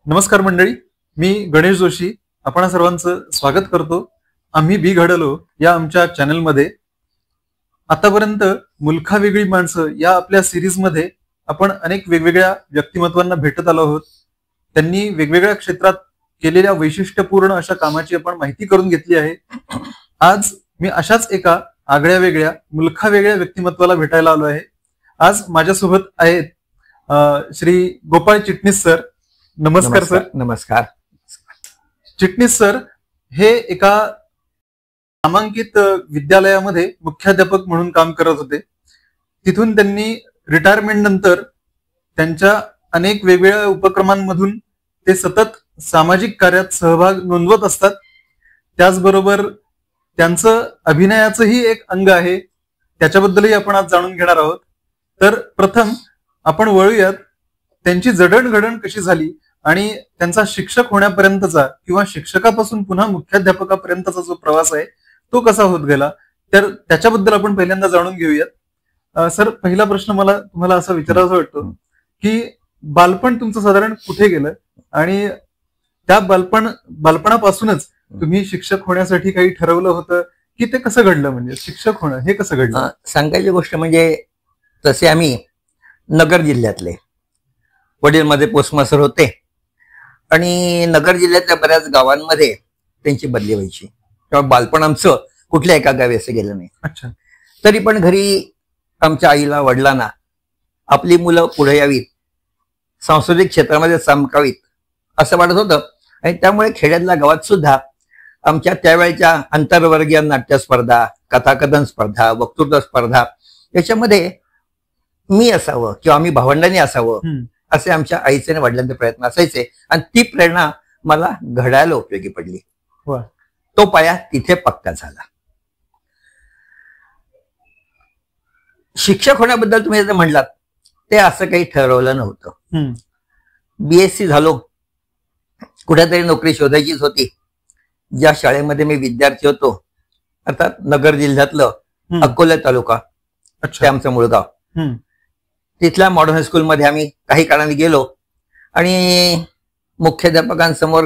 नमस्कार मंडळी, मी गणेश जोशी आपण सर्वांचं स्वागत करतो. आम्ही बी घडलो या आमच्या चॅनलमध्ये आतापर्यंत मुलखा वेगळी माणसं या आपल्या सिरीजमध्ये आपण अनेक वेगवेगळ्या व्यक्तिमत्वांना भेटत आलो आहोत. त्यांनी वेगवेगळ्या क्षेत्रात केलेल्या वैशिष्ट्यपूर्ण अशा कामाची आपण माहिती करून घेतली आहे. आज मी अशाच एका आगळ्या वेगळ्या मुलखा वेगळ्या व्यक्तिमत्वाला भेटायला आलो आहे. आज माझ्यासोबत आहेत श्री गोपाळ चिटणीस सर. नमस्कार सर. नमस्कार. चिटणीस सर हे एका नामांकित विद्यालयामध्ये मुख्याध्यापक म्हणून काम करत होते. तिथून त्यांनी रिटायरमेंट नंतर त्यांच्या अनेक वेगवेगळ्या उपक्रमांमधून ते सतत सामाजिक कार्यात सहभाग नोंदवत असतात. त्याचबरोबर त्यांचं अभिनयाचंही एक अंग आहे, त्याच्याबद्दलही आपण आज जाणून घेणार आहोत. तर प्रथम आपण वळूयात त्यांची जडणघडण कशी झाली आणि त्यांचा शिक्षक होण्यापर्यंतचा किंवा शिक्षकापासून पुन्हा मुख्याध्यापकापर्यंतचा जो प्रवास आहे तो कसा होत गेला, तर त्याच्याबद्दल आपण पहिल्यांदा जाणून घेऊयात. सर, पहिला प्रश्न मला तुम्हाला असा विचारायचा वाटतो की बालपण तुमचं साधारण कुठे गेलं आणि त्या बालपणापासूनच तुम्ही शिक्षक होण्यासाठी काही ठरवलं होतं की ते कसं घडलं? म्हणजे शिक्षक होणं हे कसं घडलं? सांगायची गोष्ट म्हणजे तसे आम्ही नगर जिल्ह्यातले, वडील मध्ये पोस्टमास्टर होते आणि नगर जिल्ह्यातल्या बऱ्याच गावांमध्ये त्यांची बदली व्हायची. तेव्हा बालपण आमचं कुठल्या एका गावी असं गेलं नाही. अच्छा. तरी पण घरी आमच्या आईला वडिलांना आपली मुलं पुढे यावीत, सांस्कृतिक क्षेत्रामध्ये चमकावीत असं वाटत होतं. आणि त्यामुळे खेड्यातल्या गावात सुद्धा आमच्या त्यावेळेच्या आंतरवर्गीय नाट्य स्पर्धा, कथाकथन स्पर्धा, वक्तृत्व स्पर्धा याच्यामध्ये मी असावं किंवा आम्ही भावंडांनी असावं असे आमच्या आईचे आणि वडिलांचे प्रयत्न असायचे. आणि ती प्रेरणा मला घडायला उपयोगी पडली. तो पाया तिथे पक्का झाला. शिक्षक होण्याबद्दल तुम्ही जे म्हणलात ते असं काही ठरवलं नव्हतं. बीएससी झालो, कुठेतरी नोकरी शोधायचीच होती. ज्या शाळेमध्ये मी विद्यार्थी होतो, अर्थात नगर जिल्ह्यातलं अकोला तालुका, ते आमचं मूळ गाव, तिथल्या मॉडर्न हायस्कूलमध्ये आम्ही काही काळाने गेलो आणि मुख्याध्यापकांसमोर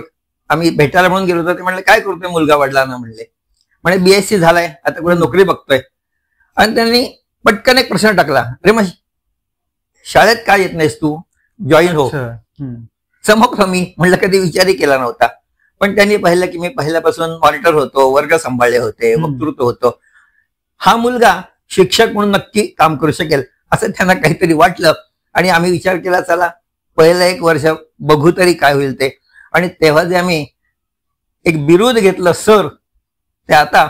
आम्ही भेटायला म्हणून गेलो होतो. ते म्हणले, काय करतोय मुलगा? वडिलांना म्हणले, म्हणे बीएससी झालाय, आता कुठे नोकरी बघतोय. आणि त्यांनी पटकन एक प्रश्न टाकला, अरे मग शाळेत काय येत नाहीस तू? जॉईन हो. चमकलो मी, म्हणलं कधी विचारही केला नव्हता. पण त्यांनी पाहिलं की मी पहिल्यापासून मॉनिटर होतो, वर्ग सांभाळले होते, वक्तृत्व होतो. हा मुलगा शिक्षक म्हणून नक्की काम करू शकेल असं त्यांना काहीतरी वाटलं. आणि आम्ही विचार केला, चला पहिलं 1 वर्ष बघू तरी काय होईल ते. आणि तेव्हा जे आम्ही एक बिरुद घेतलं सर, ते आता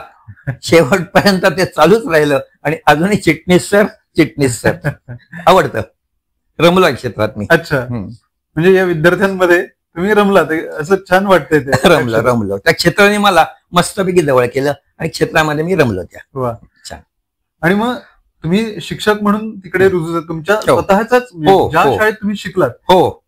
शेवटपर्यंत ते चालूच राहिलं. आणि अजूनही चिटणीस सर आवडतं. रमलो क्षेत्रात मी. अच्छा. म्हणजे या विद्यार्थ्यांमध्ये तुम्ही रमलात, असं छान वाटतंय ते. रमलो त्या क्षेत्राने मला मस्तपैकी जवळ केलं आणि क्षेत्रामध्ये मी रमलो त्या. वा, छान. आणि मग तुम्ही शिक्षक म्हणून तिकडे रुजू, तुमच्या स्वतःच्याच ज्या शाळेत तुम्ही शिकलात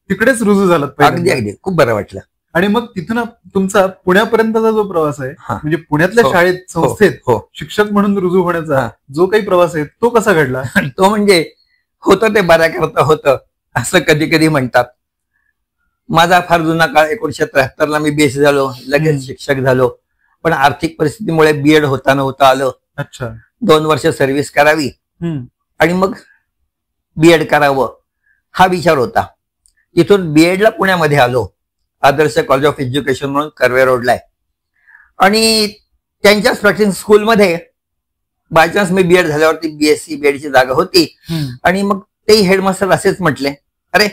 तिकडेच रुजू झालात? अगदी अगदी, खूप बरं वाटलं. आणि मग तिथून तुमचा पुण्यापर्यंतचा जो प्रवास आहे, म्हणजे पुण्यातल्या शाळेत, संस्थेत शिक्षक म्हणून रुजू होण्याचा जो काही प्रवास आहे तो कसा घडला? तो म्हणजे होतं ते बऱ्या करता होतं असं कधी कधी म्हणतात. माझा फार जुना काळ, 1973ला मी बीएससी झालो, लगेच शिक्षक झालो. पण आर्थिक परिस्थितीमुळे बीएड होता नव्हतं आलं. अच्छा. 2 वर्ष सर्व्हिस करावी आणि मग बीएड करावं हा विचार होता. तिथून बीएडला पुण्यामध्ये आलो, आदर्श कॉलेज ऑफ एज्युकेशन म्हणून कर्वे रोडला आहे. आणि त्यांच्याच प्रॅक्टिस स्कूलमध्ये बायचान्स मी बीएड झाल्यावरती बीएससी बीएडची जागा होती. आणि मग तेही हेडमास्टर असेच म्हटले, अरे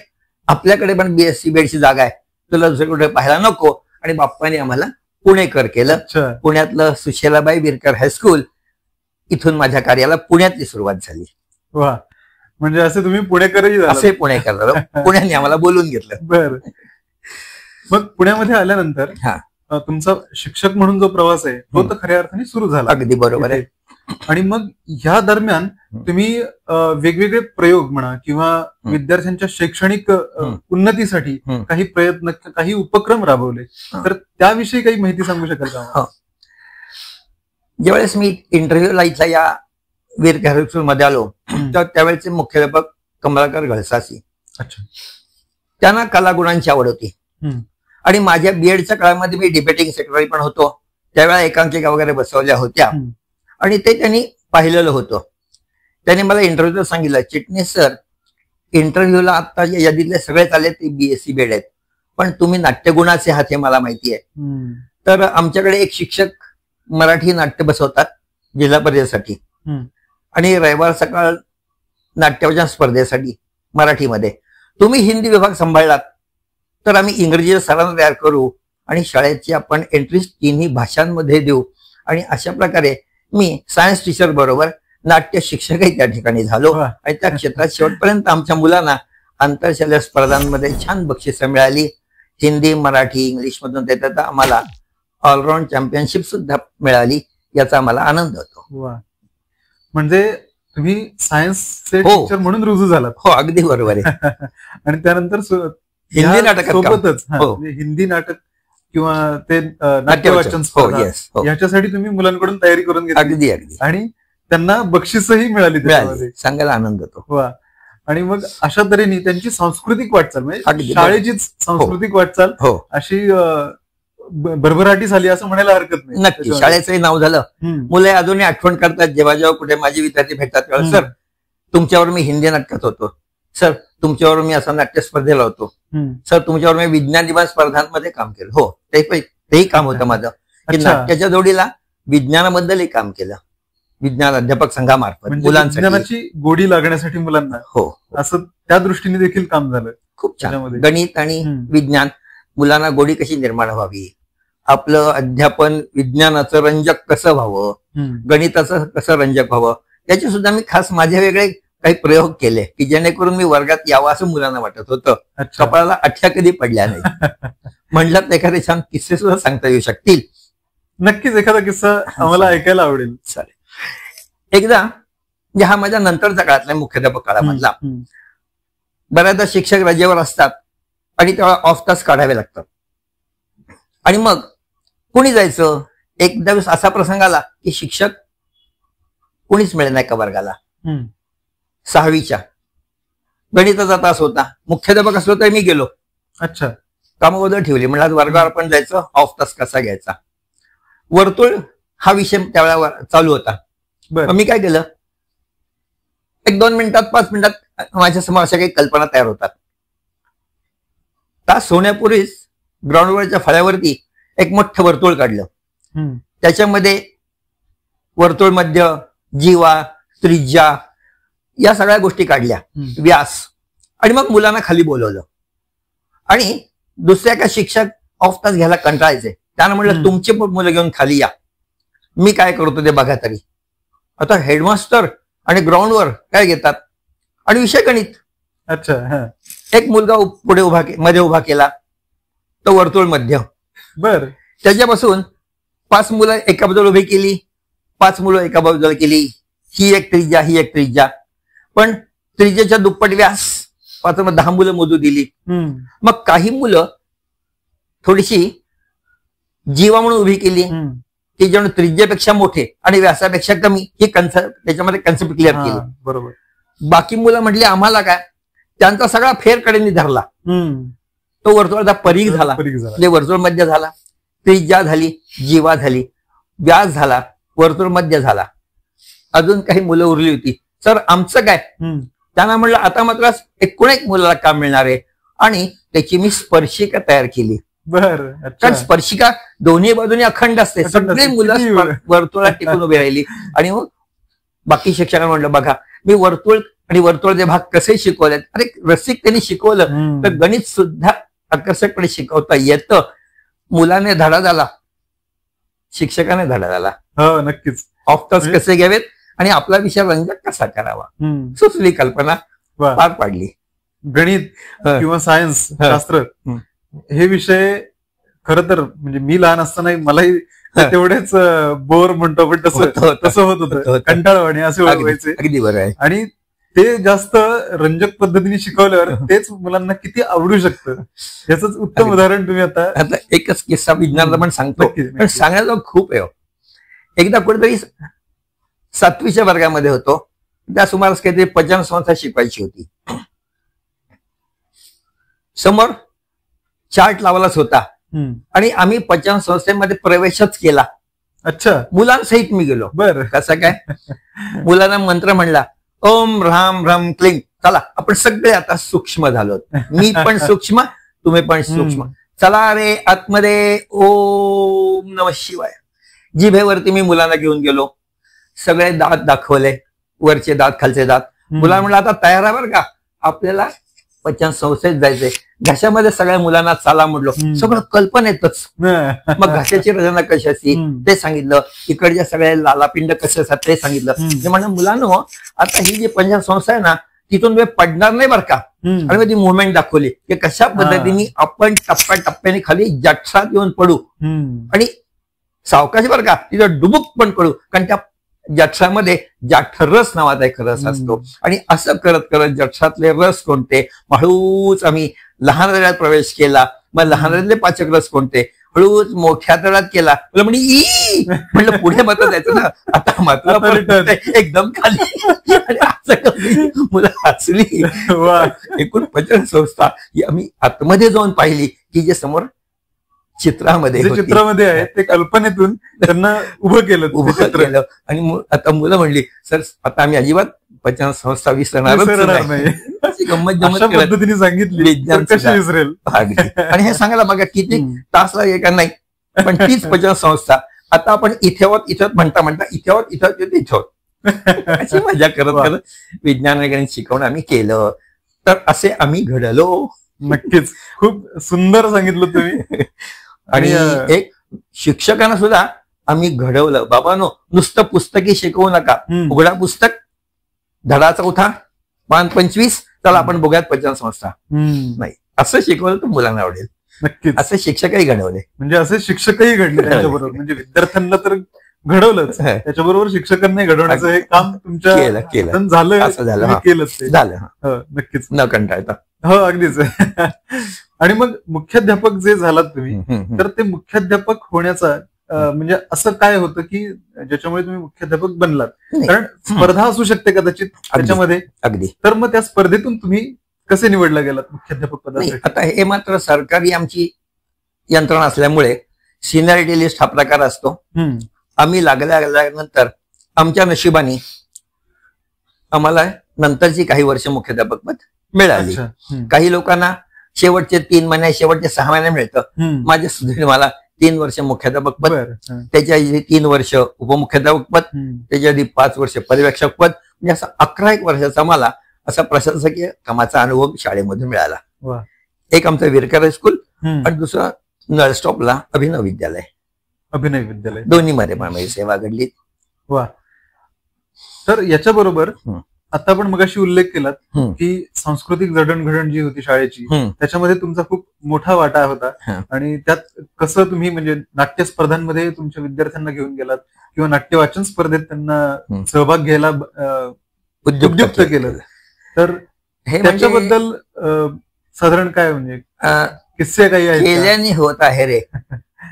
आपल्याकडे पण बीएससी बीएडची जागा आहे, तुला दुसरे कुठे पाहायला नको. आणि बाप्पाने आम्हाला पुणेकर केलं. पुण्यातलं सुशेलाबाई बिरकर हायस्कूल, इथून माझ्या कार्याला पुण्यातली सुरुवात झाली. वा, म्हणजे असे तुम्ही पुणेकरही झाला? असे पुणेकर झालो. पुण्याने आम्हाला बोलून घेतलं. बर. मग पुण्यामध्ये आल्यानंतर तुमचा शिक्षक म्हणून जो प्रवास आहे तो तर खऱ्या अर्थाने सुरू झाला. अगदी बरोबर आहे. आणि मग ह्या दरम्यान तुम्ही वेगवेगळे प्रयोग म्हणा किंवा विद्यार्थ्यांच्या शैक्षणिक उन्नतीसाठी काही प्रयत्न, काही उपक्रम राबवले, तर त्याविषयी काही माहिती सांगू शकाल का? ज्यावेळेस मी इंटरव्ह्यूला इथल्या या वीर हायस्कूल मध्ये आलो तर त्यावेळेचे मुख्याध्यापक कमलाकर घळसासी, त्यांना कलागुणांची आवड होती. आणि माझ्या बीएडच्या काळामध्ये मी डिबेटिंग सेक्रेटरी पण होतो. त्यावेळेला एकांकिका वगैरे बसवल्या होत्या आणि ते त्यांनी पाहिलेलं होतं. त्यांनी मला इंटरव्ह्यूला सांगितलं, चिटणीस सर, इंटरव्ह्यूला आता यादीतले सगळेच आले ते बीएससी बीएड आहेत, पण तुम्ही नाट्यगुणाचे आहात हे मला माहिती आहे. तर आमच्याकडे एक शिक्षक मराठी नाट्य बसवतात जिल्हा परिषदेसाठी आणि रविवार सकाळ नाट्यवाचन स्पर्धेसाठी मराठीमध्ये. तुम्ही हिंदी विभाग सांभाळलात तर आम्ही इंग्रजी सरांना तयार करू आणि शाळेची आपण एंट्री तिन्ही भाषांमध्ये देऊ. आणि अशा प्रकारे मी सायन्स टीचर बरोबर नाट्य शिक्षकही त्या ठिकाणी झालो आणि त्या क्षेत्रात शेवटपर्यंत आमच्या मुलांना आंतरशालेय स्पर्धांमध्ये छान बक्षिसं मिळाली. हिंदी, मराठी, इंग्लिश मधून देतात आम्हाला ऑलराऊंड चॅम्पियनशिप सुद्धा मिळाली. याचा आम्हाला आनंद होतो. म्हणजे तुम्ही सायन्सचे टीचर म्हणून रुजू झालात. हो, अगदी बरोबर आहे. आणि त्यानंतर हिंदी नाटक सोबतच हिंदी नाटक किंवा ते नाट्यवाचन याच्यासाठी तुम्ही मुलांकडून तयारी करून घेतली. अगदी अगदी. आणि त्यांना बक्षीसही मिळाली. सांगायला आनंद होतो. आणि मग अशा तऱ्हेने त्यांची सांस्कृतिक वाटचाल म्हणजे शाळेचीच सांस्कृतिक वाटचाल अशी भरभराटी झाली असं म्हणायला हरकत नाही. नक्की. शाळेचंही नाव झालं. मुलं अजूनही आठवण करतात जेव्हा जेव्हा कुठे माझे विद्यार्थी भेटतात तेव्हा, सर तुमच्यावर मी हिंदी नाटकात होतो, सर तुमच्यावर मी असं नाट्य स्पर्धेला होतो, सर तुमच्यावर मी विज्ञान निबंध स्पर्धांमध्ये काम केलं. हो, तेही काम होतं माझं की नाट्याच्या जोडीला विज्ञानाबद्दलही काम केलं, विज्ञान अध्यापक संघामार्फत मुलांसाठी. विज्ञानाची गोडी लागण्यासाठी मुलांना हो असं त्या दृष्टीने देखील काम झालं. खूप छान. गणित आणि विज्ञान मुलांना गोडी कशी निर्माण व्हावी, आपलं अध्यापन विज्ञानाचं रंजक कसं व्हावं, गणिताचं कसं रंजक व्हावं, याचे सुद्धा मी खास माझे वेगळे काही प्रयोग केले की जेणेकरून मी वर्गात यावं असं मुलांना वाटत होतं. कपाळाला आठ्या कधी पडल्या नाही. म्हटलं एखादे छान किस्से सुद्धा सांगता येऊ शकतील. नक्कीच एखादा किस्सा आम्हाला ऐकायला आवडेल. चालेल. एकदा हा माझ्या नंतरच्या काळातला मुख्याध्यापक काळामधला, बऱ्याचदा शिक्षक रजेवर असतात आणि तेव्हा ऑफ तास काढावे लागतात आणि मग कुणी जायचं. एकदा दिवस असा प्रसंग आला की शिक्षक कुणीच मिळेल नाही का वर्गाला. 6वीच्या गणिताचा तास होता, मुख्याध्यापक असलो तर मी गेलो. अच्छा. कामाबद्दल ठेवली. म्हणलं वर्गावर आपण जायचं, ऑफ तास कसा घ्यायचा. वर्तुळ हा विषय त्यावेळेला चालू होता. मी काय केलं, 1-2 मिनिटात 5 मिनिटात माझ्या समोर अशा काही कल्पना तयार होतात. तास होण्यापूर्वीच ग्राउंडवरच्या फळ्यावरती एक मोठं वर्तुळ काढलं. त्याच्यामध्ये वर्तुळ मध्य, जीवा, त्रिज्या या सगळ्या गोष्टी काढल्या, व्यास. आणि मग मुलांना खाली बोलवलं आणि दुसऱ्या एका शिक्षक ऑफ तास घ्यायला कंटाळायचे. त्यानं म्हटलं तुमचे मुलं घेऊन खाली या, मी काय करतो ते बघा तरी. आता हेडमास्टर आणि ग्राउंडवर काय घेतात आणि विषय गणित. अच्छा. एक मुलगा पुढे मध्ये उभा केला, तो वर्तुळ मध्य. बर. त्याच्यापासून 5 मुलं एका बाजूला उभी केली, 5 मुलं एका बाजूला केली. ही एक त्रिज्या, ही एक त्रिज्या, पण त्रिज्याच्या दुप्पट व्यास. 10 मुलं मोजू दिली. मग काही मुलं थोडीशी जीवा म्हणून उभी केली, ती जेव्हा त्रिज्यापेक्षा मोठे आणि व्यासापेक्षा कमी, ही त्याच्यामध्ये कन्सेप्ट क्लिअर केली. बरोबर. बाकी मुलं म्हटली आम्हाला काय, त्यांचा सगळा फेर कडेने धरला. तो वर्तुळाचा परीघ झाला, म्हणजे वर्तुळ मध्य झाला, त्रिज्या झाली, जीवा झाली, व्यास झाला, वर्तुळ मध्य झाला. अजून काही मुलं उरली होती. सर आमचं काय, त्यांना म्हटलं आता मात्र एकूण एक मुलाला काम मिळणार आहे आणि त्याची मी स्पर्शिका तयार केली. कारण स्पर्शिका दोन्ही बाजूने अखंड असते. सगळे मुलं वर्तुळात टिकून उभी राहिली. आणि मग बाकी शिक्षकांना म्हटलं बघा मी वर्तुळ आणि वर्तुळचे भाग कसे शिकवले. अरे रसिक त्यांनी शिकवलं तर गणित सुद्धा आकर्षकपणे शिकवता येतं. मुलाने धडा झाला, शिक्षकाने धडा झाला. हो नक्कीच. ऑफ तास कसे घ्यावेत आणि आपला विषय रंजक कसा करावा, सुचली कल्पना, पार पाडली. गणित किंवा सायन्स शास्त्र हे विषय खरं तर म्हणजे मी लहान असताना मलाही तेवढेच बोर म्हणतो, पण तसं होत होतं, कंटाळवाणी असे व्हायचे. अगदी बरं आहे. आणि ते जास्त रंजक पद्धतीने शिकवल्यावर तेच मुलांना किती आवडू शकतं याच उत्तम उदाहरण तुम्ही आता एकच किस्सा विज्ञानाला पण सांगतो, पण सांगायला खूप आहे. एकदा कुठेतरी 7वीच्या वर्गामध्ये होतो, त्या सुमारास काहीतरी पचन संस्था शिकवायची होती. समोर चार्ट लावलाच होता आणि आम्ही पचन संस्थेमध्ये प्रवेशच केला. अच्छा. मुलांसहित मी गेलो. बरं. कसं काय? मुलांना मंत्र म्हणला, ओम ह्राम ह्रम क्लीं. चला आपण सगळे आता सूक्ष्म झालो. मी पण सूक्ष्म, तुम्ही पण सूक्ष्म. चला रे आतमध्ये. ओम नमः शिवाय. जिभेवरती मी मुलांना घेऊन गेलो. सगळे दात दाखवले, वरचे दात, खालचे दात. मुलांना म्हणलं आता तयार आहे बरं का, आपल्याला पचन संस्थेत जायचंय. घशामध्ये सगळ्या मुलांना चाला म्हटलो. सगळं कल्पनेतच. मग घशाची रचना कशी असती ते सांगितलं, इकडच्या सगळ्या लालापिंड कसे असतात ते सांगितलं. ते म्हणलं मुलांनो, आता ही जी पचन संस्था आहे ना, तिथून तुम्ही पडणार नाही बरं का. आणि मग ती मुवमेंट दाखवली की कशा पद्धतीने आपण टप्प्याटप्प्याने खाली जठरात येऊन पडू आणि सावकाश बरं का तिथं डुबुक पण पडू. कारण त्या जठरामध्ये जाठरस नावाचा एक रस असतो आणि असं करत करत जठरातले रस कोणते, हळूच आम्ही लहान तळ्यात प्रवेश केला. मग लहानातले पाचक रस कोणते, हळूच मोठ्या तळ्यात केला. म्हणलं पुढे मात्र जायचं ना, आता मात्र एकदम खाली. आणि असं मुलं हसली. एकूण पचन संस्था ही आम्ही आतमध्ये जाऊन पाहिली की जे समोर चित्रामध्ये आहे ते कल्पनेतून त्यांना उभं केलं. आणि आता मुलं म्हणली, सर आता आम्ही अजिबात पचन संस्था विसरणारच नाही. अशी गंमत जमत पद्धतीने सांगितली, विज्ञान कशी विसरेल. आणि हे सांगायला बघा किती तास लागेल का नाही, पण तीच पचन संस्था आता आपण इथे म्हणता म्हणता इथे अशी मजा करत करत विज्ञान वगैरे शिकवणं आम्ही केलं. तर असे आम्ही घडलो. नक्कीच खूप सुंदर सांगितलं तुम्ही. आणि एक शिक्षकांना सुद्धा आम्ही घडवलं. बाबांनो, नुसतं पुस्तकी शिकवू नका. उघडा पुस्तक, धडा 4, पान 25, चला आपण बघूयात पचन संस्था. नाही, असं शिकवलं तर मुलांना आवडेल. नक्कीच असे शिक्षकही घडवले. म्हणजे असे शिक्षकही घडले त्यांच्याबरोबर. म्हणजे विद्यार्थ्यांना तर घडवलंच, त्याच्याबरोबर शिक्षकांनाही घडवण्याचं हे काम तुमच्या झालं. असं झालं, केलंच ते झालं. नक्कीच न कंटाळता. हो अगदीच. आणि मग मुख्याध्यापक जे झालात तुम्ही, तर ते मुख्याध्यापक होण्याचा म्हणजे असं काय होतं की ज्याच्यामुळे तुम्ही मुख्याध्यापक बनलात? कारण स्पर्धा असू शकते कदाचित त्याच्यामध्ये. अगदी. तर मग त्या स्पर्धेतून तुम्ही कसे निवडला गेलात मुख्याध्यापक पदासाठी? आता हे मात्र सरकारी आमची यंत्रणा असल्यामुळे सिनियरिटी लिस्ट हा प्रकार असतो. आम्ही लागल्यानंतर आमच्या नशिबाने आम्हाला नंतरची काही वर्ष मुख्याध्यापक पद मिळाली. काही लोकांना शेवटचे 3 महिने, शेवटचे 6 महिने मिळतं. माझ्या सुधीने मला 3 वर्ष मुख्याध्यापक पद, त्याच्या 3 वर्ष उपमुख्याध्यापक पद, त्याच्या आधी 5 वर्ष पर्यवेक्षक पद, म्हणजे असा 11 वर्षाचा मला असा प्रशासकीय कामाचा अनुभव शाळेमधून मिळाला. एक आमचं विरकर हायस्कूल आणि दुसरा नळस्टॉपला अभिनव विद्यालय. दोन्ही मध्ये माझी सेवा घडली. वा. तर याच्या बरोबर आता आपण मगाशी उल्लेख केलात की सांस्कृतिक जडणघडण जी होती शाळेची, त्याच्यामध्ये तुमचा खूप मोठा वाटा होता. आणि त्यात कसं तुम्ही म्हणजे नाट्य स्पर्धांमध्ये तुमच्या विद्यार्थ्यांना घेऊन गेलात किंवा नाट्य वाचन स्पर्धेत त्यांना सहभाग घ्यायला उद्युक्त केलं. तर हे त्याच्याबद्दल साधारण काय म्हणजे किस्से काही आहेत? केल्याने होत आहे रे,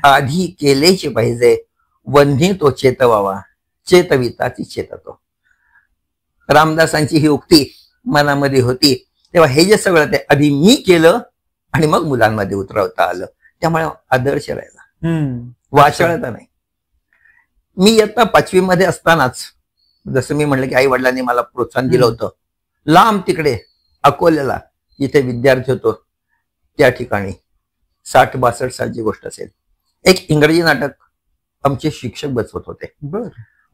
आधी केलेचे पाहिजे, वन्ही तो चेतवावा, चेतविताची चेततो. रामदासांची ही उक्ती मनामध्ये होती. तेव्हा हे जे सगळं ते आधी मी केलं आणि मग मुलांमध्ये उतरवता आलं. त्यामुळे आदर्श राहिला, वाचाळता नाही. मी इयत्ता 5वी मध्ये असतानाच, जसं मी म्हणलं की आई वडिलांनी मला प्रोत्साहन दिलं होतं, लांब तिकडे अकोल्याला जिथे विद्यार्थी होतो त्या ठिकाणी 60-62 सालची गोष्ट असेल, एक इंग्रजी नाटक आमचे शिक्षक बसवत होते.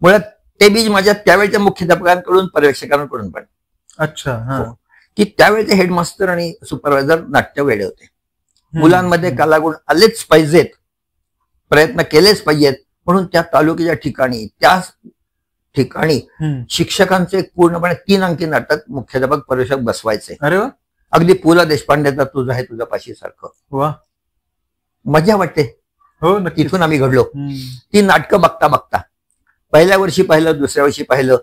मुळात ते बीज माझ्या त्यावेळच्या मुख्याध्यापकांकडून, पर्यवेक्षकांकडून पण. अच्छा. की त्यावेळचे हेडमास्टर आणि सुपरवायझर नाट्य वेडे होते. मुलांमध्ये कलागुण आलेच पाहिजेत, प्रयत्न केलेच पाहिजेत, म्हणून त्या तालुक्याच्या ठिकाणी, त्या ठिकाणी शिक्षकांचे पूर्णपणे 3 अंकी नाटक मुख्याध्यापक पर्यवेक्षक बसवायचे. अरे वा. अगदी पु ल देशपांडेचा तुझं आहे तुझ्या पाशी सारखं. वा. मजा वाटते. हो. तिथून आम्ही घडलो. ती नाटकं बघता बघता पहिल्या वर्षी पाहिलं, दुसऱ्या वर्षी पाहिलं,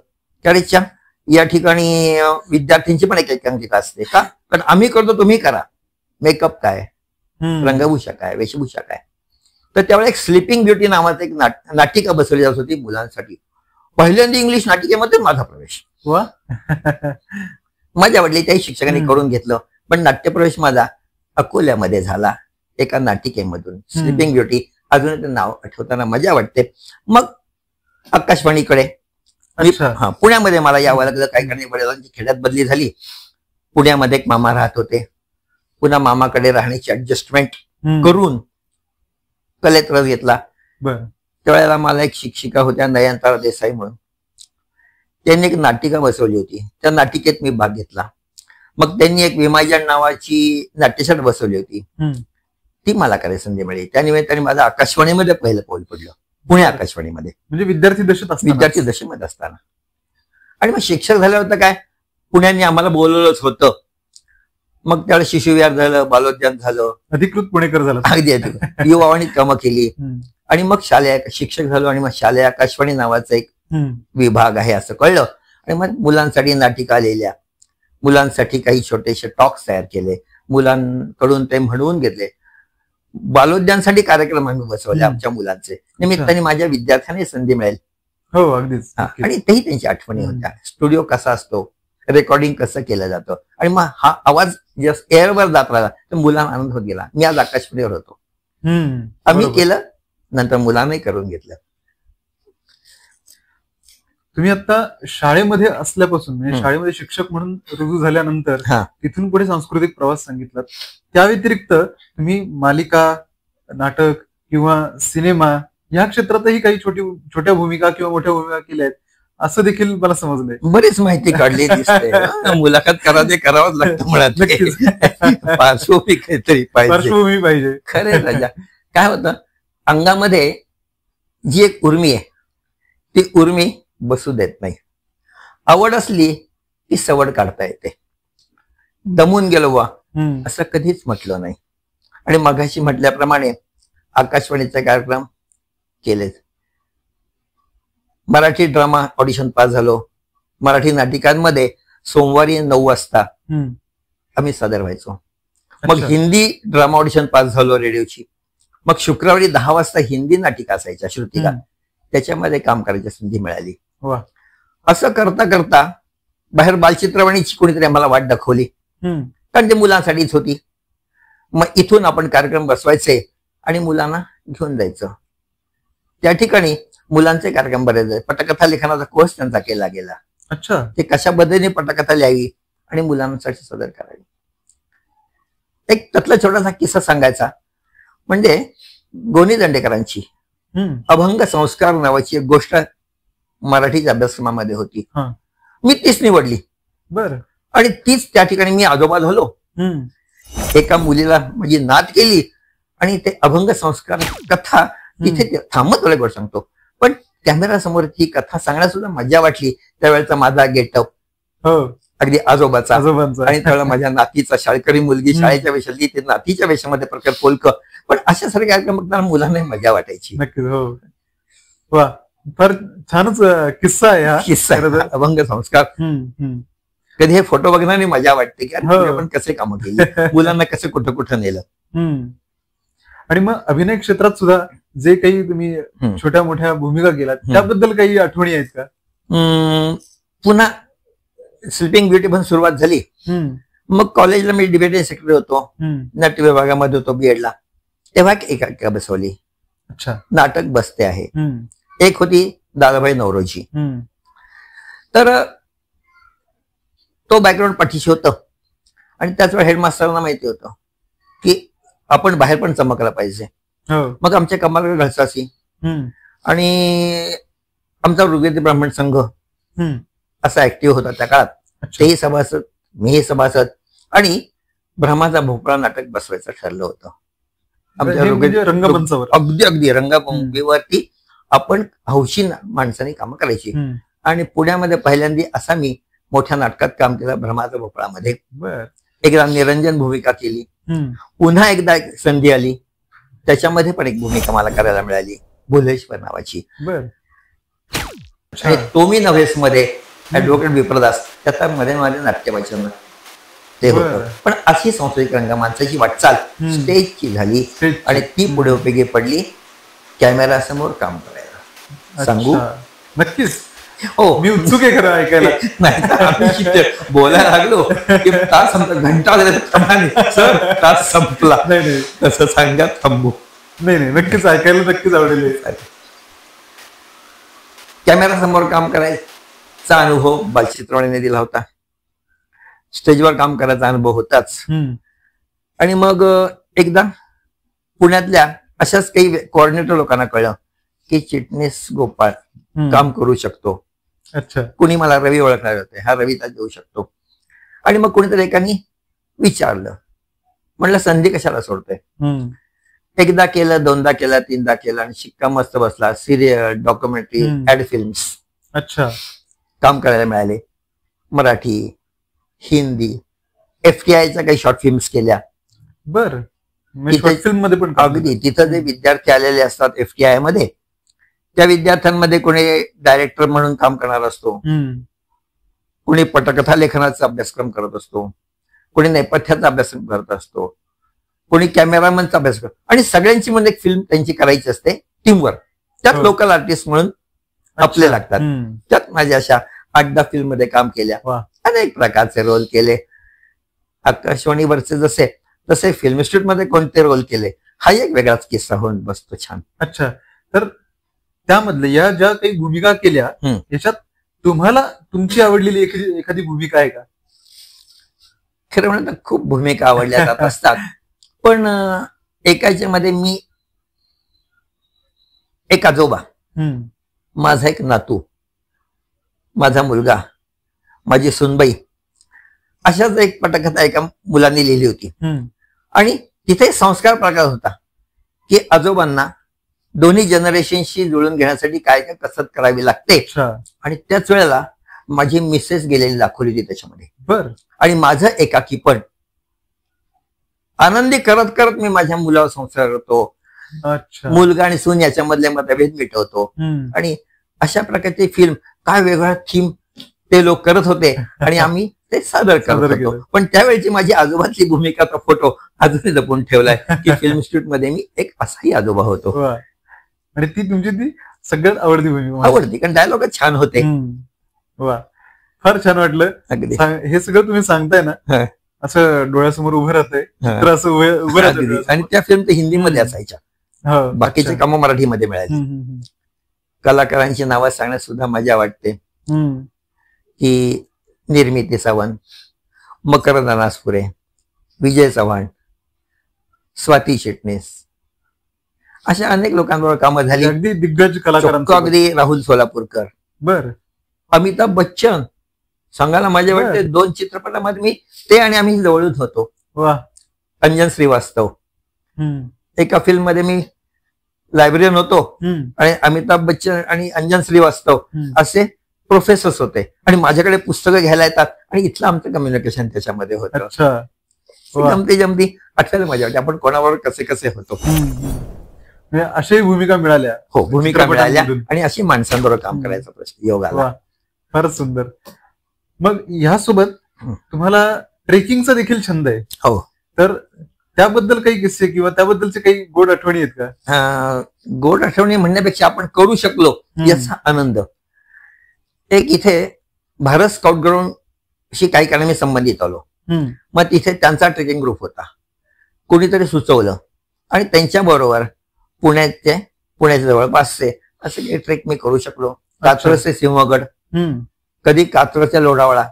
त्यावेळेच्या या ठिकाणी विद्यार्थ्यांची पण एक एकांकिका असते. का? कारण आम्ही करतो तुम्ही करा. मेकअप काय, रंगभूषा काय, वेशभूषा काय. तर त्यावेळेस एक स्लीपिंग ब्युटी नावाचं एक नाटिका बसवली जात होती मुलांसाठी. पहिल्यांदा इंग्लिश नाटिकेमध्ये माझा प्रवेश. वा. मजा वाटली. त्याही शिक्षकांनी करून घेतलं. पण नाट्यप्रवेश माझा अकोल्यामध्ये झाला. एका नाटिकेमधून, स्लीपिंग ब्युटी, अजून ते नाव आठवताना मजा वाटते. मग आकाशवाणीकडे पुण्यामध्ये मला यावं लागलं. काही कारणे वडिलांची खेड्यात बदली झाली. पुण्यामध्ये एक मामा राहत होते. पुन्हा मामाकडे राहण्याची ऍडजस्टमेंट करून कलेत रस घेतला. त्यावेळेला मला एक शिक्षिका होत्या नयनतारा देसाई म्हणून, त्यांनी एक नाटिका बसवली होती. त्या नाटिकेत मी भाग घेतला. मग त्यांनी एक विमाजन नावाची नाट्यशाळा बसवली होती. ती मला करायची संधी मिळाली. त्यानिमित्ताने माझं आकाशवाणीमध्ये पहिलं पाऊल पडलं, पुणे आकाशवाणीमध्ये. म्हणजे विद्यार्थी दशेमध्ये असताना. आणि मग शिक्षक झालं होतं काय, पुण्याने आम्हाला बोलवलंच होतं. मग त्यावेळेस शिशुविहार झालं, बालोद्यान झालं, अधिकृत पुणेकर झालं. अगदी युवावाणीत कामं केली. आणि मग शालेय शिक्षक झालो. आणि मग शालेय आकाशवाणी नावाचा एक विभाग आहे असं कळलं. आणि मग मुलांसाठी नाटिका लिहिल्या, मुलांसाठी काही छोटेसे टॉक्स तयार केले, मुलांकडून ते म्हणवून घेतले. बालोद्यानसाठी कार्यक्रम आम्ही बसवले आमच्या मुलांचे. निमित्ताने माझ्या विद्यार्थ्यांना संधी मिळेल. हो अगदीच. आणि तेही त्यांची आठवणी होत्या. स्टुडिओ कसा असतो, रेकॉर्डिंग कसं केलं जातं. आणि मग हा आवाज जस्ट एअरवर जात राहिला तर मुलांना आनंद होत गेला. मी आज आकाशवाणीवर होतो. आम्ही केलं, नंतर मुलांनाही करून घेतलं. तुम्ही आता शाळेमध्ये असल्यापासून, म्हणजे शाळेमध्ये शिक्षक म्हणून रुजू झाल्यानंतर तिथून पुढे सांस्कृतिक प्रवास सांगितला. त्या व्यतिरिक्त तुम्ही मालिका, नाटक किंवा सिनेमा या क्षेत्रातही काही छोट्या भूमिका किंवा मोठ्या भूमिका केल्या आहेत असं देखील मला समजलंय. बरीच माहिती काढली दिसते. मुलाखत करावंच लागतं म्हणत. पार्श्वभूमी काहीतरी पाहिजे. खरे राजा. काय होतं, अंगामध्ये जी एक उर्मी आहे ती उर्मी बसू देत नाही. आवड असली की सवड काढता येते. दमून गेलो वा असं कधीच म्हटलं नाही. आणि मगाशी म्हटल्याप्रमाणे आकाशवाणीचे कार्यक्रम केलेच. मराठी ड्रामा ऑडिशन पास झालो. मराठी नाटिकांमध्ये सोमवारी 9 वाजता आम्ही सादर व्हायचो. मग हिंदी ड्रामा ऑडिशन पास झालो रेडिओची. मग शुक्रवारी 10 वाजता हिंदी नाटिका असायच्या श्रुतिका, त्याच्यामध्ये काम करायची संधी मिळाली. असं करता करता बाहेर बालचित्रवाणीची कोणीतरी आम्हाला वाट दाखवली, कारण ते मुलांसाठीच होती. मग इथून आपण कार्यक्रम बसवायचे आणि मुलांना घेऊन जायचं. त्या ठिकाणी मुलांचे कार्यक्रम बरेच. पटकथा लेखनाचा कोर्स त्यांचा केला गेला. अच्छा. ते कशा पद्धतीने पटकथा लिहावी आणि मुलांसाठी सादर करावी. एक त्यातला छोटासा किस्सा सांगायचा म्हणजे गोनी दंडेकरांची अभंग संस्कार नावाची एक गोष्ट मराठीच्या अभ्यासक्रमामध्ये होती. मी तीच निवडली. बरं. आणि तीच त्या ठिकाणी मी आजोबा झालो. एका मुलीला माझी नात केली आणि ते अभंग संस्कार कथा तिथे थांबत वेळ गोष्ट सांगतो. पण कॅमेरा समोर ती कथा सांगण्यास सुद्धा मजा वाटली. त्यावेळेचा माझा गेटअप अगदी आजोबाचा. आणि त्यावेळेला माझ्या नातीचा, शाळकरी मुलगी शाळेच्या वेशातली, ते नातीच्या वेशामध्ये प्रकार पोलक. पण अशा सारखे कार्यक्रम बघताना मुलांना मजा वाटायची. नक्कीच. हो. वा, फार छानच किस्सा आहे हा. किस्सा अभंग संस्कार. कधी हे फोटो बघण्याने मजा वाटते की आपण कसे कामं केली, मुलांना कसं कुठं कुठं नेलं. आणि मग अभिनय क्षेत्रात सुद्धा जे काही तुम्ही छोट्या मोठ्या भूमिका केलात त्याबद्दल काही आठवणी आहेत का? पुन्हा स्लीपिंग ब्युटी पण सुरुवात झाली. मग कॉलेजला मी डिबेटिंग सेक्रेटरी होतो, नाट्य विभागामध्ये होतो बीएडला. तेव्हा एका बसवली. अच्छा. नाटक बसते आहे. एक होती दादाभाई नवरोजी. तर तो बॅकग्राऊंड पाठीशी होतं. आणि त्याच वेळी हेडमास्टरना माहिती होतं की आपण बाहेर पण चमकला पाहिजे. मग आमच्या कमाल घळसासी आणि आमचा ऋग्वेदी ब्राह्मण संघ असा ऍक्टिव्ह होता त्या काळात. तेही सभासद, मीही सभासद. आणि भ्रमाचा भोपळा नाटक बसवायचं ठरलं होतं आमच्या रंगमंचावर. अगदी रंगभूमीवरती आपण हौशी माणसाने कामं करायची. आणि पुण्यामध्ये पहिल्यांदा असा मी मोठ्या नाटकात काम केलं भ्रमाचा भोपळामध्ये. एकदा निरंजन भूमिका केली. पुन्हा एकदा एक संधी आली, त्याच्यामध्ये पण एक भूमिका मला करायला मिळाली, भुलेश्वर नावाची. तो मी नव्हेस मध्ये ऍडव्होकेट विप्रदास, त्याचा मध्ये माझे नाट्यवाचन ते होतं. पण अशी सांस्कृतिक रंगमंचाची वाटचाल स्टेजची झाली आणि ती पुढे उपयोगी पडली कॅमेरा समोर काम करायला. सांगू नक्कीच. हो, मी उत्सुक आहे खरं ऐकायला. नाही बोलायला लागलो की तास संपला, घंटा वगैरे सर तास संपला. नाही तसं सांगा थांबू. नाही नक्कीच ऐकायला नक्कीच आवडेल. कॅमेरा समोर काम करायचा अनुभव बालचित्रवाणीने दिला होता. स्टेजवर काम करायचा अनुभव होताच. आणि मग एकदा पुण्यातल्या अशाच काही कोऑर्डिनेटर लोकांना कळलं की चिटणीस गोपाळ काम करू शकतो. अच्छा. कुणी मला रवी ओळखणार होते, हा रवीला देऊ शकतो. आणि मग कुणीतरी एकानी विचारलं, म्हणलं संधी कशाला सोडतोय. एकदा केलं, दोनदा केलं, तीनदा केलं आणि शिक्का मस्त बसला. सिरियल, डॉक्युमेंटरी, ऍड फिल्म्स अच्छा काम करायला मिळाले. मराठी, हिंदी, FTIच्या काही शॉर्ट फिल्म्स केल्या. बर, फिल्म मध्ये पण अगदी तिथं जे विद्यार्थी आलेले असतात FTI मध्ये, त्या विद्यार्थ्यांमध्ये कोणी डायरेक्टर म्हणून काम करणार असतो, कोणी पटकथा लेखनाचा अभ्यासक्रम करत असतो, कोणी नेपथ्याचा अभ्यासक्रम करत असतो, कोणी कॅमेरामनचा अभ्यास करतो. आणि सगळ्यांची म्हणजे एक फिल्म त्यांची करायची असते टीमवर. त्यात लोकल आर्टिस्ट म्हणून आपले लागतात. त्यात माझ्या अशा 8-10 फिल्म मध्ये काम केल्या. अनेक प्रकारचे रोल केले. आकाशवाणीवरचे जसे तसे फिल्म इन्स्टिट्यूट मध्ये कोणते रोल केले, हा एक वेगळाच किस्सा होऊन बसतो. छान. अच्छा. तर त्यामधल्या या ज्या काही भूमिका केल्या याच्यात तुम्हाला तुमची आवडलेली एखादी भूमिका आहे का? खरं म्हणलं तर खूप भूमिका आवडल्या जात असतात. पण एकाच्या मध्ये मी एक आजोबा, माझा एक नातू, माझा मुलगा, माझी सुनबाई, अशाच एक पटकथा एका मुलांनी लिहिली होती. आणि तिथे संस्कार प्रकार होता की आजोबांना दोन्ही जनरेशनशी जुळून घेण्यासाठी काय काय कसरत करावी लागते. आणि त्याच वेळेला माझी मिसेस गेलेली दाखवली होती त्याच्यामध्ये. बर. आणि माझं एकाकी पण आनंदी करत करत मी माझ्या मुलावर संस्कार करतो. मुलगा आणि सून याच्यामधले मतभेद मिटवतो. आणि अशा प्रकारची फिल्म, काय वेगळा थीम ते लोक करत होते आणि आम्ही ते सादर करत होतो. पण त्यावेळची माझी आजोबाची भूमिकाचा फोटो अजूनही जपून ठेवलाय की फिल्म इन्स्टिट्यूट मध्ये मी एक असाही आजोबा होतो. आणि ती तुमची ती सगळ्यात आवडती भूमिका. आवडती, कारण डायलॉगच छान होते. वा, फार छान वाटलं. हे सगळं तुम्ही सांगताय ना, असं डोळ्यासमोर उभं राहतंय, तर असं उभं राहतंय. आणि त्या फिल्म तर हिंदीमध्ये असायच्या, बाकीचे कामं मराठीमध्ये मिळायचे. कलाकारांची नावं सांगण्यात सुद्धा मजा वाटते की निर्मिती सावंत, मकरंद अनासपुरे, विजय चव्हाण, स्वाती चिटणीस, अशा अनेक लोकांबरोबर कामं झाली. अगदी दिग्गज कलाकार, अगदी राहुल सोलापूरकर, बर, अमिताभ बच्चन. सांगायला मजा वाटते, 2 चित्रपटामध्ये मी ते आणि आम्ही जवळच होतो. अंजन श्रीवास्तव, एका फिल्म मध्ये मी लायब्ररीयन होतो आणि अमिताभ बच्चन आणि अंजन श्रीवास्तव असे प्रोफेसर्स होते आणि माझ्याकडे पुस्तकं घ्यायला येतात आणि इथलं आमचं कम्युनिकेशन त्याच्यामध्ये होतं. जमती जमती आठवायला मजा वाटते आपण कोणाबरोबर कसे कसे होतो. अशाही भूमिका मिळाल्या. हो, भूमिका मिळाल्या आणि अशी माणसांबरोबर काम करायचा प्रश्न योग आला. फारच सुंदर. मग ह्यासोबत तुम्हाला ट्रेकिंगचा देखील छंद आहे. हो. तर त्याबद्दल काही किस्से किंवा त्याबद्दलचे काही गोड आठवणी आहेत का? गोड आठवणी म्हणण्यापेक्षा आपण करू शकलो याचा आनंद. एक इथे भारत स्काउट ग्राउंडशी काही कारणाने संबंधित आलो. मग तिथे त्यांचा ट्रेकिंग ग्रुप होता, कोणीतरी सुचवलं आणि त्यांच्या बरोबर पुण्याच्या जवळपासचे असे काही ट्रेक मी करू शकलो. कात्रजचे सिंहगड, कधी कात्रजच्या लोणावळा,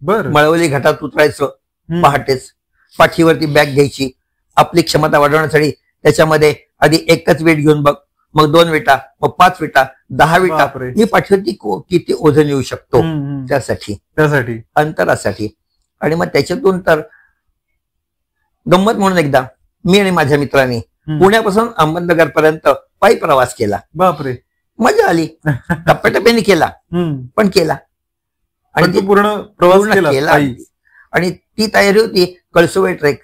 मळवली घाटात उतरायचं पहाटेच, पाठीवरती बॅग घ्यायची, आपली क्षमता वाढवण्यासाठी त्याच्यामध्ये आधी एकच वेट घेऊन बघ, मग 2 विटा, मग 5 विटा, 10 विटा, मी पाठीवरती किती ओझं येऊ शकतो त्यासाठी अंतरासाठी. आणि मग त्याच्यातून तर गंमत म्हणून एकदा मी आणि माझ्या मित्रांनी पुण्यापासून अहमदनगर पर्यंत पायी प्रवास केला. बापरे, मजा आली. टप्प्याटप्प्याने केला, पण केला आणि पूर्ण प्रवास केला. आणि ती तयारी होती कळसुबाई ट्रेक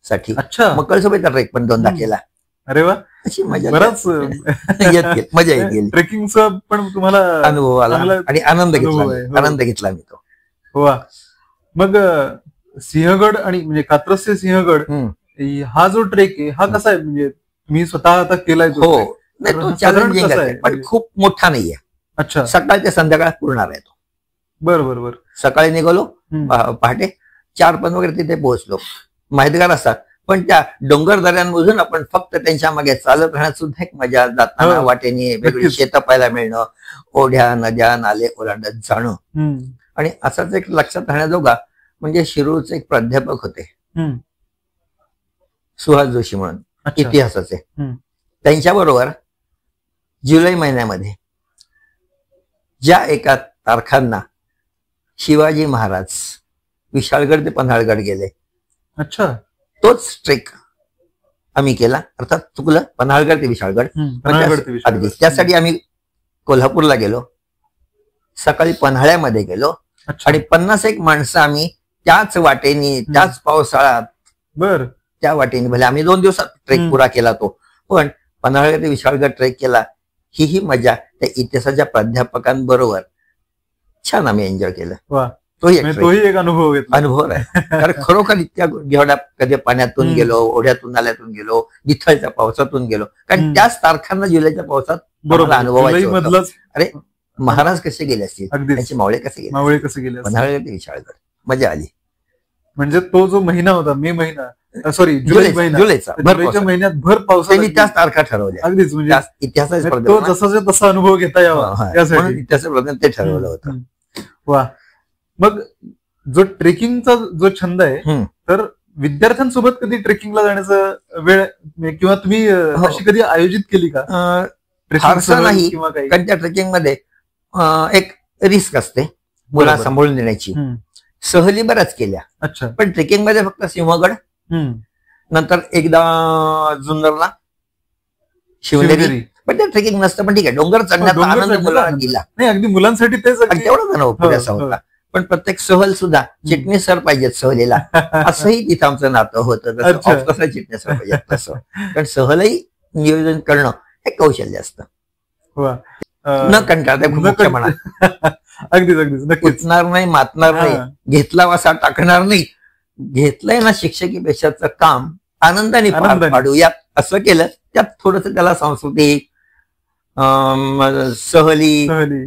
साठी. मग कळसुबाईचा ट्रेक पण 2दा केला. अरे वा, अशी मजा, बराच मजा येत गेली. ट्रेकिंगचा पण तुम्हाला अनुभव आला आणि आनंद घेतला मी तो. वा. मग सिंहगड आणि म्हणजे कात्रजचे सिंहगड हा जो ट्रेक आहे हा कसा आहे, म्हणजे तुम्ही स्वतः आता केलाय? हो, तो चॅलेंजिंग आहे पण खूप मोठा नाहीये. अच्छा. सकाळ ते संध्याकाळ पूर्ण येतो. बरोबर. सकाळी निघालो, पहाटे 4:05 वगैरे तिथे पोहोचलो. माहितगार असतात, पण त्या डोंगर दऱ्यांमधून आपण फक्त त्यांच्या मागे चालत राहण्यात सुद्धा एक मजा. जाताना वाटेने वेगळी शेतं पाहायला मिळणं, ओढ्या नद्या नाले ओलांडत जाणं. आणि असाच एक लक्षात राहण्याजोगा म्हणजे शिरूरचे एक प्राध्यापक होते, सुहास जोशी म्हणून, इतिहासाचे. त्यांच्याबरोबर जुलै महिन्यामध्ये ज्या एका तारखांना शिवाजी महाराज विशाळगड ते पन्हाळगड गेले, अच्छा, तोच ट्रेक आम्ही केला. अर्थात चुकलं, पन्हाळगड ते विशाळगड. अगदी त्यासाठी आम्ही कोल्हापूरला गेलो, सकाळी पन्हाळ्यामध्ये गेलो आणि 50 माणसं आम्ही त्याच वाटेनी, त्याच पावसाळ्यात त्या वाटेने, भले आम्ही 2 दिवसात ट्रेक पुरा केला तो, पण पन्हाळगड ते विशाळगड ट्रेक केला. ही मजा त्या इतिहासाच्या प्राध्यापकांबरोबर छान आम्ही एन्जॉय केलं. तोही एक अनुभव आहे. कारण खरोखर इतक्या घेवड्या, कधी पाण्यातून गेलो, ओढ्यातून नाल्यातून गेलो, निथळच्या पावसातून गेलो. कारण त्याच तारखांना जुलैच्या पावसात अनुभवायचं. अरे महाराज कसे गेले असतील, त्यांचे मावळे कसे गेले पन्हाळगड ते विशाळगड. मजा आली. म्हणजे तो जो महिना होता, मे महिना, सॉरी जुलैचा महिन्यात भर पाऊस, त्यांनी त्याच तारखा ठरवल्या. अगदीच, म्हणजे इतिहासाचा तसा अनुभव घेता यावा इतिहासाप्रमाणे ते ठरवलं होतं. वा. मग जो ट्रेकिंगचा जो छंद आहे, तर विद्यार्थ्यांसोबत कधी ट्रेकिंगला जाण्याचा वेळ किंवा तुम्ही अशी कधी आयोजित केली का? फारसा नाही, कारण त्या ट्रेकिंग मध्ये एक रिस्क असते मुलांना सांभाळून देण्याची. सहली बऱ्याच केल्या. अच्छा. पण ट्रेकिंग मध्ये फक्त सिंहगड, नंतर एकदा जुन्नरला, शिवनेरी. पण ते ट्रेकिंग नसतं, पण ठीक आहे, डोंगर चढण्याचा आनंद मुलांना दिला. नाही, अगदी मुलांसाठी तेच तेवढा पुरेसा होता. पण प्रत्येक सहल सुद्धा चिटणीस सर पाहिजेत सहलीला, असंही तिथं आमचं नातं होतं. तसं चिटणीस सर पाहिजे तसं. कारण सहलही नियोजन करणं हे कौशल्य असतं. न कंटाळता खूप म्हणा. अगदीच नक्कीचणार नाही, मातणार नाही, घेतला वासा टाकणार नाही. घेतलंय ना शिक्षकीपेक्षाचं काम आनंदाने पाडूया असं केलं. त्यात थोडस त्याला सांस्कृतिक, सहली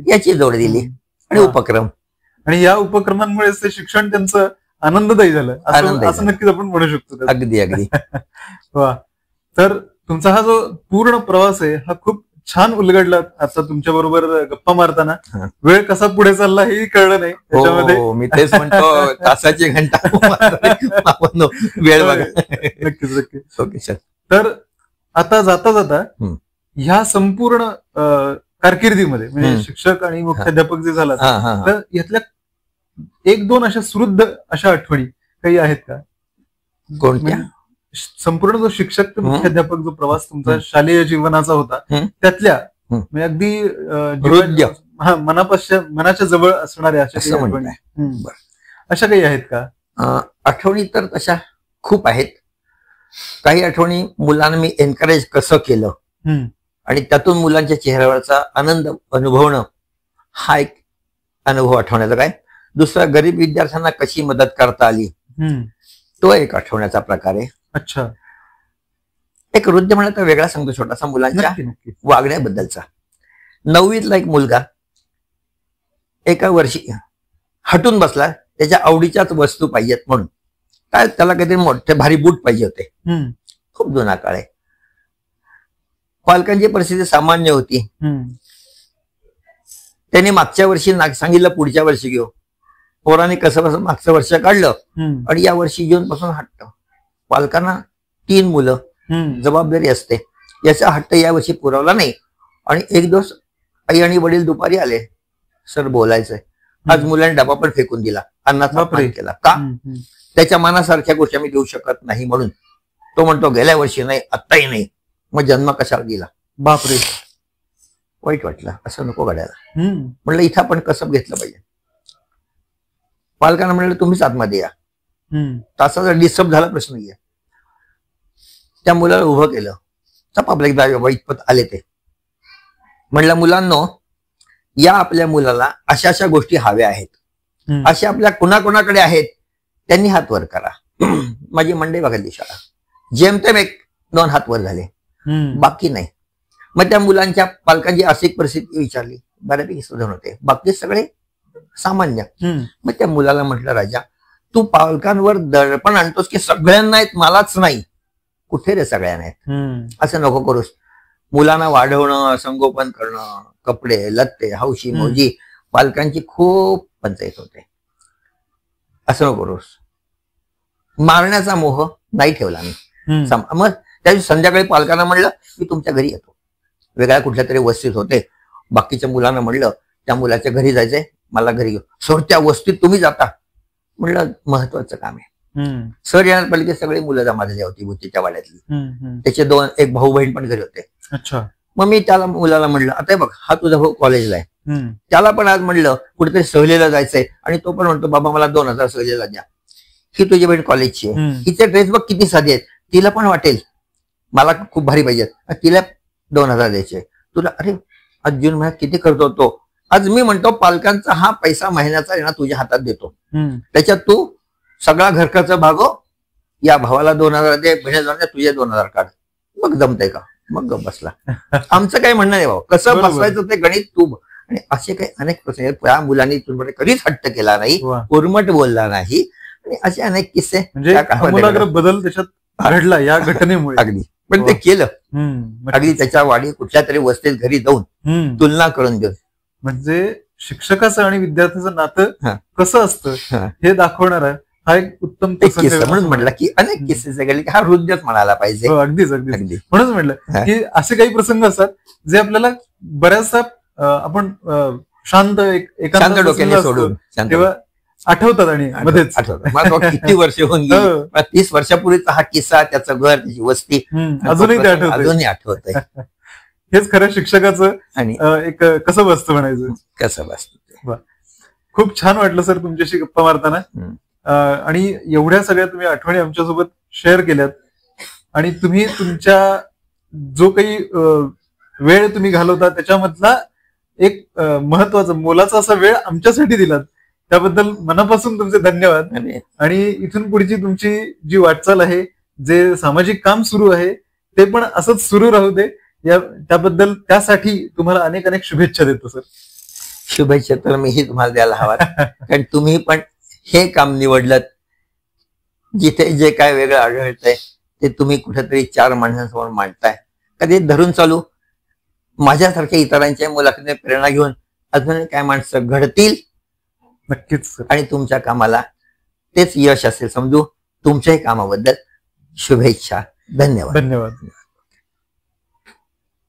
याची जोड दिली आणि उपक्रम. आणि या उपक्रमांमुळे ते शिक्षण त्यांचं आनंददायी झालं असं नक्कीच आपण म्हणू शकतो. अगदी. वा. तर तुमचा हा जो पूर्ण प्रवास आहे हा खूप छान उलगडला. आता तुमच्या बरोबर गप्पा मारताना वेळ कसा पुढे चालला हे कळलं नाही त्याच्यामध्ये. मी तेच म्हणतो, तासाची घंटा वेळ बघा. नक्कीच. Okay sir. तर आता जाता ह्या संपूर्ण कारकिर्दीमध्ये म्हणजे शिक्षक आणि मुख्याध्यापक जे झाला, तर यातल्या 1-2 अशा सुहृद अशा आठवणी काही आहेत का? कोणत्या? संपूर्ण जो शिक्षक ते मुख्याध्यापक जो प्रवास तुमचा शालेय जीवनाचा होता, त्यातल्या म्हणजे अगदी मनाच्या जवळ असणाऱ्या अशा काही आहेत का? आठवणी तर तशा खूप आहेत. काही आठवणी मुलांना मी एनकरेज कसं केलं आणि त्यातून मुलांच्या चेहऱ्यावरचा आनंद अनुभवणं, हा एक अनुभव आठवण्याचा. काय दुसरा, गरीब विद्यार्थ्यांना कशी मदत करता आली, तो एक आठवण्याचा प्रकार आहे. अच्छा. एक वृद्ध म्हणा तर वेगळा सांगतो, छोटासा मुलांच्या वागण्याबद्दलचा. 9वीतला एक मुलगा एका वर्षी हटून बसला, त्याच्या आवडीच्याच वस्तू पाहिजेत म्हणून. काय त्याला काहीतरी मोठे भारी बूट पाहिजे होते. खूप जुना काळ आहे. पालकांची परिस्थिती सामान्य होती. त्यांनी मागच्या वर्षी सांगितलं पुढच्या वर्षी घेऊ. पोराने कसं मागचं वर्ष काढलं आणि या वर्षी घेऊन पासून हट्ट. पालकांना 3 मुलं, जबाबदारी असते, याचा हट्ट यावर्षी पुरवला नाही. आणि एक दिवस आई आणि वडील दुपारी आले, सर बोलायचंय. आज मुलांनी डबा पण फेकून दिला, अन्नाचा अपमान केला. का? त्याच्या मनासारख्या गोष्टी आम्ही देऊ शकत नाही म्हणून. तो म्हणतो गेल्या वर्षी नाही, आत्ताही नाही. मग जन्म कशाला दिला? बापरे. वाईट वाटलं, असं नको घडायला. म्हणलं इथं आपण कसं घेतलं पाहिजे. पालकांना म्हणलं तुम्हीच आतमध्ये या. तासाचा डिस्टर्ब झाला प्रश्न घ्या. त्या मुलाला उभं केलं, चपापलं एकदा इतपत आले ते. म्हणलं मुलांनो, या आपल्या मुलाला अशा अशा गोष्टी हव्या आहेत, अशा आपल्या कुणाकुणाकडे आहेत, त्यांनी हात वर करा. माझी मंडई बघायली शाळा, जेमतेम 1-2 हात वर झाले, बाकी नाही. मग त्या मुलांच्या पालकांची आर्थिक परिस्थिती विचारली, बऱ्यापैकी सुधारण होते, बाकी सगळे सामान्य. मग त्या मुलाला म्हटलं, राजा तू पालकांवर दडपण आणतोस की सगळ्यांना आहेत मलाच नाही. कुठे रे सगळ्यांना आहेत? असं नको करूस. मुलांना वाढवणं, संगोपन करणं, कपडे लत्ते हौशी मौजी, पालकांची खूप पंचायत होते. असं नको करूस. मारण्याचा मोह नाही ठेवला मी. मग त्या दिवशी संध्याकाळी पालकांना म्हणलं मी तुमच्या घरी येतो. वेगळ्या कुठल्या तरी वस्तीत होते. बाकीच्या मुलांना म्हणलं त्या मुलाच्या घरी जायचंय, मला घरी घेऊ. सर त्या वस्तीत तुम्ही जाता? म्हणलं महत्वाचं काम आहे. सर येणार पलीकडे सगळे मुलं जमा झाली होती बुद्धीच्या वाड्यातली. त्याचे एक भाऊ बहीण पण घरी होते. अच्छा. मग मी त्याला मुलाला म्हणलं, आता बघ हा तुझा भाऊ कॉलेजला आहे, त्याला पण आज म्हणलं कुठेतरी सहलीला जायचंय आणि तो पण म्हणतो बाबा मला 2000 सहलीला द्या. ही तुझी बहीण कॉलेजची आहे, हिचे ड्रेस बघ किती साधे आहेत, तिला पण वाटेल मला खूप भारी पाहिजेत, तिला 2000 द्यायचे. तुला अरे आज जून महिन्यात किती खर्च होतो. आज मी म्हणतो पालकांचा हा पैसा महिन्याचा येणार तुझ्या हातात देतो, त्याच्यात तू सगळा घरखर्च भागव, या भावाला 2000 दे, बहिणीला तुझे 2000 काढ. मग जमतंय का? मग गप बसला. आमचं काही म्हणणं नाही भाऊ, कसं बसवायचं ते गणित तू. आणि असे काही अनेक प्रसंग त्या मुलांनी तुमच्याकडे कधीच हट्ट केला नाही, उर्मट बोलला नाही, आणि असे अनेक किस्से म्हणजे बदल त्याच्यात घडला या घटनेमुळे. अगदी. पण ते केलं. अगदी त्याच्या वाडी कुठल्या तरी वस्तीत घरी जाऊन तुलना करून देऊन. म्हणजे शिक्षकाचं आणि विद्यार्थ्याचं नातं कसं असतं हे दाखवणारा हा एक उत्तम किस्सा. म्हणून म्हटलं की अनेक किस्से गेले की हा हृदयच म्हणायला पाहिजे. अगदीच अगदी. म्हणून म्हटलं की असे काही प्रसंग असतात जे आपल्याला बऱ्याचदा आपण शांत एकांत डोक्याने सोडून तेव्हा आठवतात आणि मध्येच आठवतात. किती वर्ष होऊन गेली, 30 वर्षापूर्वीचा हा किस्सा, त्याचं घर, त्याची वस्ती अजूनही आठवत आहे. हेच खरं शिक्षकाचं आणि एक कसं बसतं म्हणायचं. कसं बसतं. खूप छान वाटलं सर तुमच्याशी गप्पा मारताना. आणि एवढ्या सगळ्या तुम्ही आठवणी आमच्यासोबत शेअर केल्यात, आणि तुम्ही तुमच्या जो काही वेळ तुम्ही घालवता त्याच्यामधला एक महत्वाचा मोलाचा असा वेळ आमच्यासाठी दिलात, त्याबद्दल मनापासून तुमचे धन्यवाद. आणि इथून पुढची तुमची जी वाटचाल आहे, जे सामाजिक काम सुरू आहे ते पण असंच सुरू राहू दे. त्याबद्दल त्यासाठी तुम्हाला अनेक अनेक शुभेच्छा देतो सर. शुभेच्छा तर मीही तुम्हाला द्यायला हवा, कारण तुम्ही पण हे काम निवडलं. जिथे जे काय वेगळं आढळतंय ते तुम्ही कुठेतरी 4 माणसांसमोर मांडताय. कधी धरून चालू माझ्यासारख्या इतरांच्या मुलाखतीने प्रेरणा घेऊन अजूनही काय माणसं घडतील. नक्कीच. आणि तुमच्या कामाला तेच यश असेल समजू. तुमच्याही कामाबद्दल शुभेच्छा. धन्यवाद. धन्यवाद.